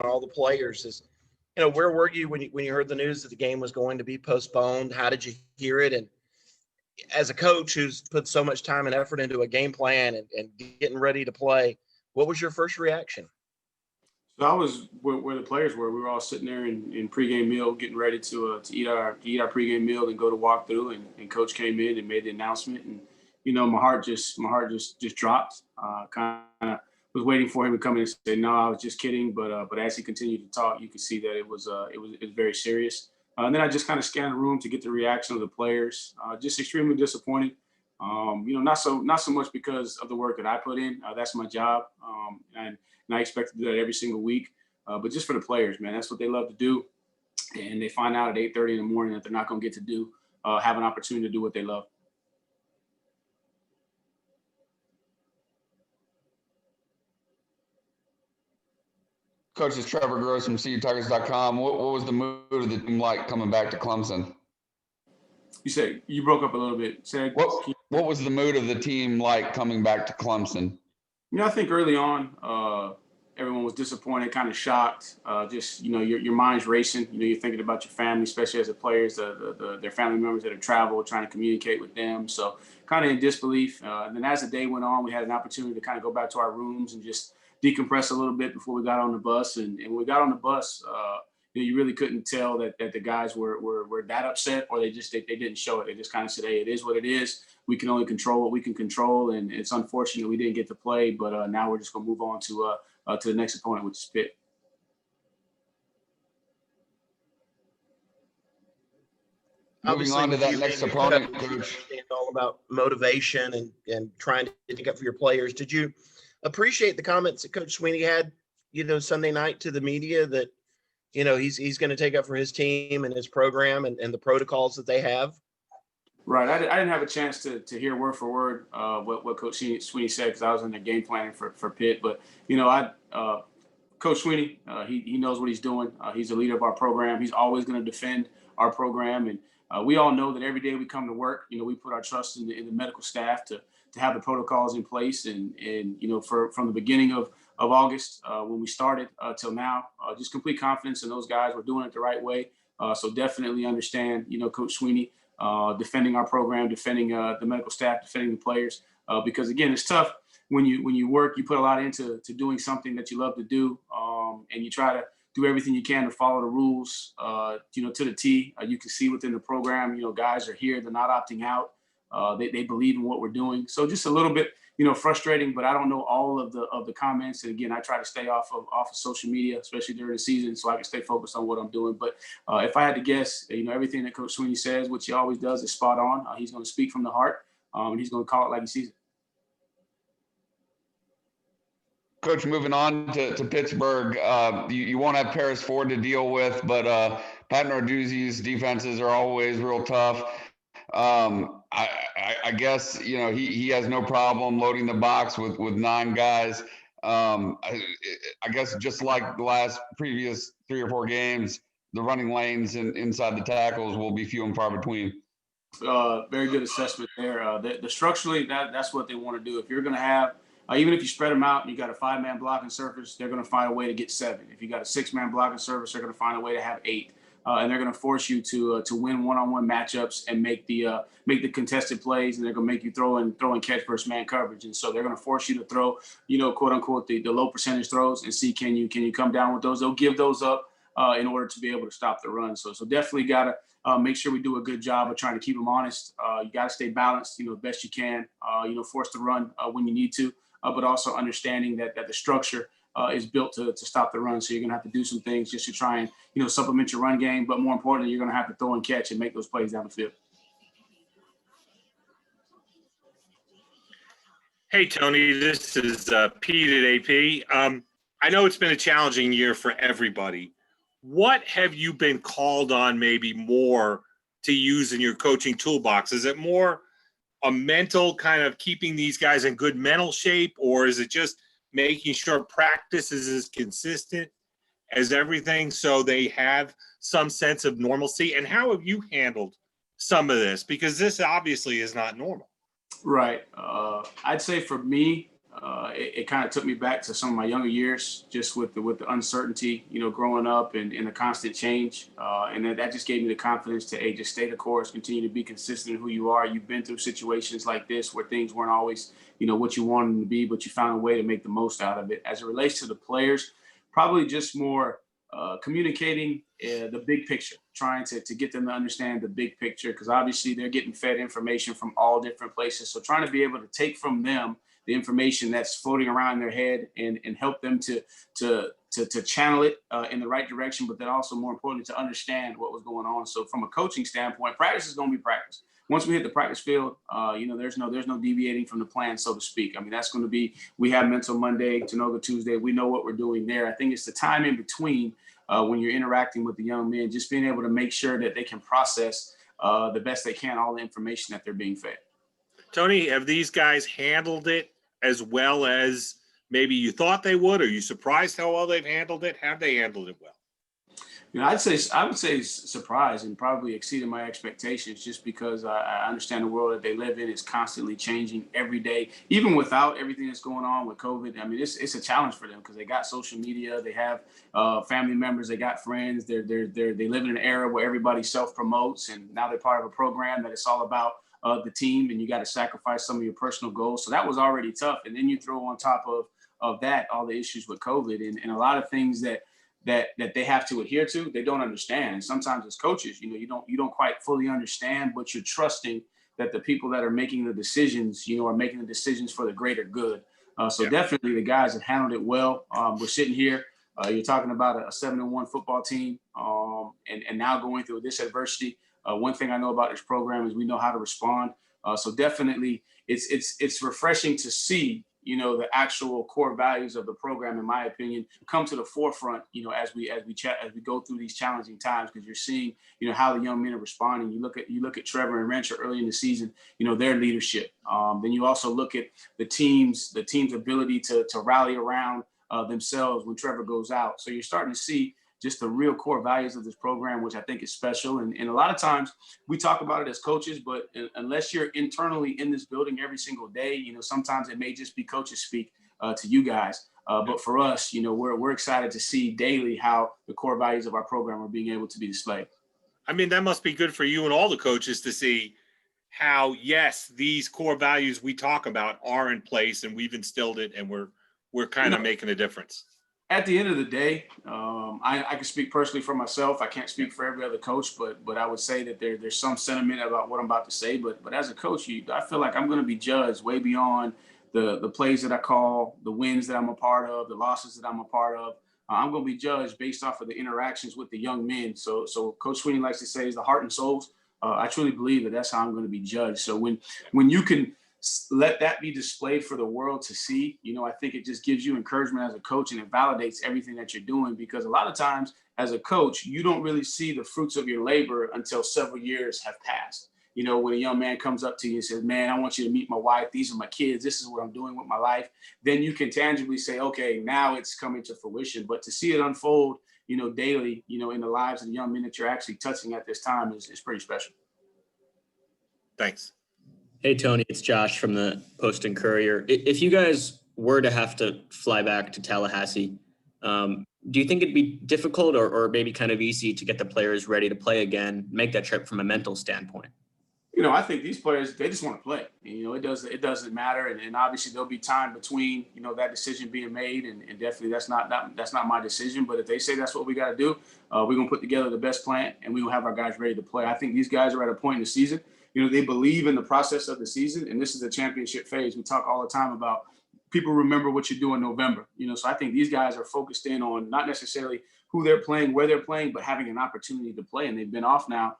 all the players is, where were you when you heard the news that the game was going to be postponed? How did you hear it? And as a coach who's put so much time and effort into a game plan and getting ready to play, what was your first reaction? So I was where the players were. We were all sitting there in pregame meal, getting ready to eat our pregame meal and go to walkthrough. And coach came in and made the announcement. And my heart just dropped. Kind of was waiting for him to come in and say, "No, I was just kidding." But as he continued to talk, you could see that it was very serious. And then I just kind of scanned the room to get the reaction of the players. Just extremely disappointed. Not so much because of the work that I put in. That's my job, and I expect to do that every single week. But just for the players, man, that's what they love to do, and they find out at 8:30 in the morning that they're not going to get to have an opportunity to do what they love. Coach, it's Trevor Gross from CUTigers.com. What was the mood of the team like coming back to Clemson? You said you broke up a little bit. What was the mood of the team like coming back to Clemson? I think early on, everyone was disappointed, kind of shocked. Just your mind's racing. You're thinking about your family, especially as the players, their family members that have traveled, trying to communicate with them. So kind of in disbelief. And then as the day went on, we had an opportunity to kind of go back to our rooms and just decompress a little bit before we got on the bus. And when we got on the bus, you really couldn't tell that the guys were that upset, or they didn't show it. They just kind of said, "Hey, it is what it is. We can only control what we can control, and it's unfortunate we didn't get to play, but now we're just going to move on to the next opponent, which is Pitt." Moving on to that next opponent, Coach. All about motivation and trying to take up for your players. Did you appreciate the comments that Coach Sweeney had, Sunday night to the media that, he's going to take up for his team and his program and the protocols that they have? Right. I didn't have a chance to hear word for word what Coach Sweeney said, because I was in the game planning for Pitt. But, Coach Sweeney, he knows what he's doing. He's the leader of our program. He's always going to defend our program. And we all know that every day we come to work, we put our trust in the medical staff to have the protocols in place. And from the beginning of August, when we started till now, just complete confidence in those guys. We're doing it the right way. So definitely understand, Coach Sweeney defending our program, defending the medical staff, defending the players. Because again, it's tough when you work. You put a lot into doing something that you love to do, and you try to do everything you can to follow the rules, to the T. You can see within the program, guys are here. They're not opting out. They believe in what we're doing. So just a little bit, frustrating, but I don't know all of the comments. And again, I try to stay off of social media, especially during the season, so I can stay focused on what I'm doing. But if I had to guess, everything that Coach Sweeney says, which he always does, is spot on. He's going to speak from the heart, and he's going to call it like he sees it. Coach, moving on to Pittsburgh, you won't have Paris Ford to deal with, but Pat Narduzzi's defenses are always real tough. I guess he has no problem loading the box with 9 guys. I guess just like the previous 3 or 4 games, the running lanes inside the tackles will be few and far between. Very good assessment there. The structurally, that's what they want to do. If you're going to have, even if you spread them out and you got a 5-man blocking surface, they're going to find a way to get 7. If you got a 6-man blocking surface, they're going to find a way to have 8. And they're going to force you to win one-on-one matchups and make the contested plays, and they're going to make you throw and catch versus man coverage. And so they're going to force you to throw, quote unquote, the low percentage throws, and see can you come down with those. They'll give those up in order to be able to stop the run. So definitely got to make sure we do a good job of trying to keep them honest. You got to stay balanced, the best you can. Force the run when you need to, but also understanding that the structure is built to stop the run. So you're going to have to do some things just to try and, supplement your run game. But more importantly, you're going to have to throw and catch and make those plays down the field. Hey, Tony, this is Pete at AP. I know it's been a challenging year for everybody. What have you been called on maybe more to use in your coaching toolbox? Is it more a mental kind of keeping these guys in good mental shape, or is it just making sure practice is as consistent as everything so they have some sense of normalcy? And how have you handled some of this? Because this obviously is not normal. Right. I'd say for me, it kind of took me back to some of my younger years, just with the uncertainty, growing up and the constant change. And that just gave me the confidence to, hey, just stay the course, continue to be consistent in who you are. You've been through situations like this where things weren't always, what you wanted them to be, but you found a way to make the most out of it. As it relates to the players, probably just more communicating the big picture, trying to get them to understand the big picture, because obviously they're getting fed information from all different places. So trying to be able to take from them the information that's floating around in their head and help them to channel it in the right direction, but then also more importantly to understand what was going on. So from a coaching standpoint, practice is going to be practice. Once we hit the practice field, there's no deviating from the plan, so to speak. I mean, that's going to be, we have mental Monday, Tanoga Tuesday. We know what we're doing there. I think it's the time in between when you're interacting with the young men, just being able to make sure that they can process the best they can all the information that they're being fed. Tony, have these guys handled it as well as maybe you thought they would? Are you surprised how well they've handled it? Have they handled it well? I would say surprised and probably exceeded my expectations, just because I understand the world that they live in is constantly changing every day, even without everything that's going on with COVID. I mean, it's a challenge for them because they got social media, they have family members, they got friends. They live in an era where everybody self promotes, and now they're part of a program that it's all about the team, and you got to sacrifice some of your personal goals. So that was already tough, and then you throw on top of that all the issues with COVID and a lot of things that they have to adhere to, they don't understand. And sometimes as coaches, you don't quite fully understand, but you're trusting that the people that are making the decisions, are making the decisions for the greater good. Definitely the guys have handled it well. We're sitting here, you're talking about a 7-1 football team, and now going through this adversity. One thing I know about this program is we know how to respond. So definitely it's refreshing to see, the actual core values of the program, in my opinion, come to the forefront, as we go through these challenging times, because you're seeing, how the young men are responding. You look at Trevor and Rancher early in the season, their leadership. Then you also look at the team's ability to rally around themselves when Trevor goes out. So you're starting to see just the real core values of this program, which I think is special. And a lot of times we talk about it as coaches, but unless you're internally in this building every single day, sometimes it may just be coaches speak to you guys. But for us, we're excited to see daily how the core values of our program are being able to be displayed. I mean, that must be good for you and all the coaches to see how, yes, these core values we talk about are in place and we've instilled it and we're kind of making a difference. At the end of the day, I can speak personally for myself. I can't speak for every other coach, but I would say that there's some sentiment about what I'm about to say. But as a coach, I feel like I'm going to be judged way beyond the plays that I call, the wins that I'm a part of, the losses that I'm a part of. I'm going to be judged based off of the interactions with the young men. So Coach Sweeney likes to say is the heart and souls. I truly believe that that's how I'm going to be judged. So when you can let that be displayed for the world to see, I think it just gives you encouragement as a coach, and it validates everything that you're doing, because a lot of times as a coach, you don't really see the fruits of your labor until several years have passed. When a young man comes up to you and says, man, I want you to meet my wife. These are my kids. This is what I'm doing with my life. Then you can tangibly say, okay, now it's coming to fruition. But to see it unfold, daily, in the lives of the young men that you're actually touching at this time is pretty special. Thanks. Hey, Tony, it's Josh from the Post and Courier. If you guys were to have to fly back to Tallahassee, do you think it'd be difficult or maybe kind of easy to get the players ready to play again, make that trip from a mental standpoint? I think these players, they just want to play. It doesn't matter. And obviously there'll be time between, that decision being made. And definitely that's not my decision. But if they say that's what we got to do, we're going to put together the best plan and we will have our guys ready to play. I think these guys are at a point in the season, they believe in the process of the season. And this is a championship phase. We talk all the time about people remember what you do in November. So I think these guys are focused in on not necessarily who they're playing, where they're playing, but having an opportunity to play. And they've been off now.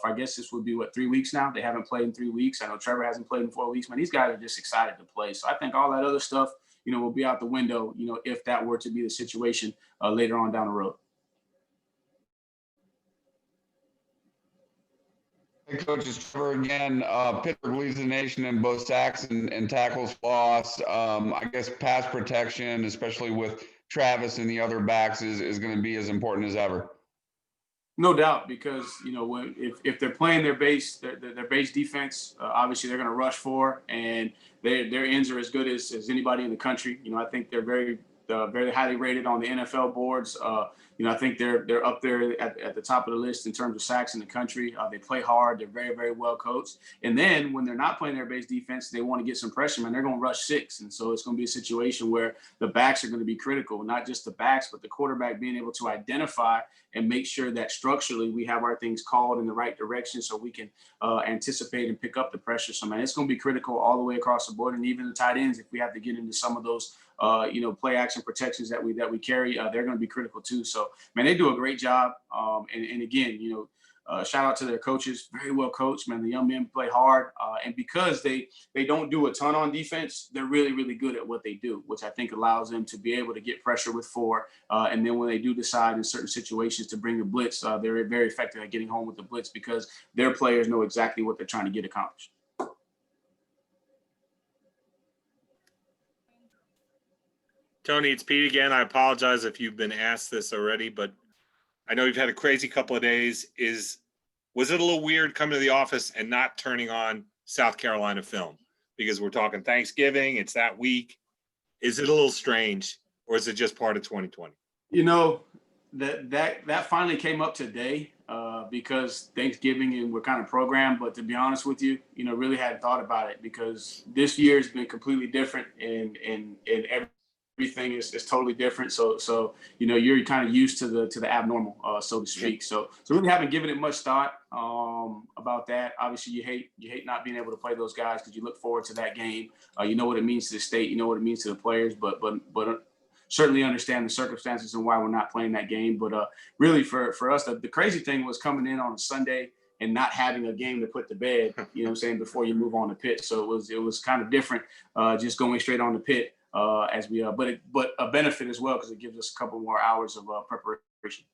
For I guess this would be 3 weeks now. They haven't played in 3 weeks. I know Trevor hasn't played in 4 weeks, man. These guys are just excited to play. So I think all that other stuff, will be out the window, if that were to be the situation later on down the road. Hey, Coach, it's Trevor again. Pittsburgh leads the nation in both sacks and tackles lost. I guess pass protection, especially with Travis and the other backs, is going to be as important as ever. No doubt, because if they're playing their base defense, obviously they're going to rush for, and their ends are as good as anybody in the country. I think they're very highly rated on the NFL boards. I think they're up there at the top of the list in terms of sacks in the country. They play hard. They're very, very well coached. And then when they're not playing their base defense, they want to get some pressure, man. They're going to rush 6. And so it's going to be a situation where the backs are going to be critical, not just the backs, but the quarterback being able to identify and make sure that structurally we have our things called in the right direction so we can anticipate and pick up the pressure. So, man, it's going to be critical all the way across the board. And even the tight ends, if we have to get into some of those play action protections that we carry, they're going to be critical too. So, man, they do a great job. And again, shout out to their coaches, very well coached, man. The young men play hard. And because they don't do a ton on defense, they're really, really good at what they do, which I think allows them to be able to get pressure with 4. And then when they do decide in certain situations to bring the blitz, they're very effective at getting home with the blitz because their players know exactly what they're trying to get accomplished. Tony, it's Pete again. I apologize if you've been asked this already, but I know you've had a crazy couple of days. Was it a little weird coming to the office and not turning on South Carolina film? Because we're talking Thanksgiving, it's that week. Is it a little strange, or is it just part of 2020? That finally came up today because Thanksgiving and we're kind of programmed. But to be honest with you, really hadn't thought about it because this year has been completely different and everything is totally different. So you're kind of used to the abnormal, so to speak. So really haven't given it much thought about that. Obviously, you hate not being able to play those guys because you look forward to that game. You know what it means to the state. You know what it means to the players. But certainly understand the circumstances and why we're not playing that game. But really for us, the crazy thing was coming in on a Sunday and not having a game to put to bed, before you move on to Pitt. So it was kind of different just going straight on to Pitt. But a benefit as well because it gives us a couple more hours of preparation.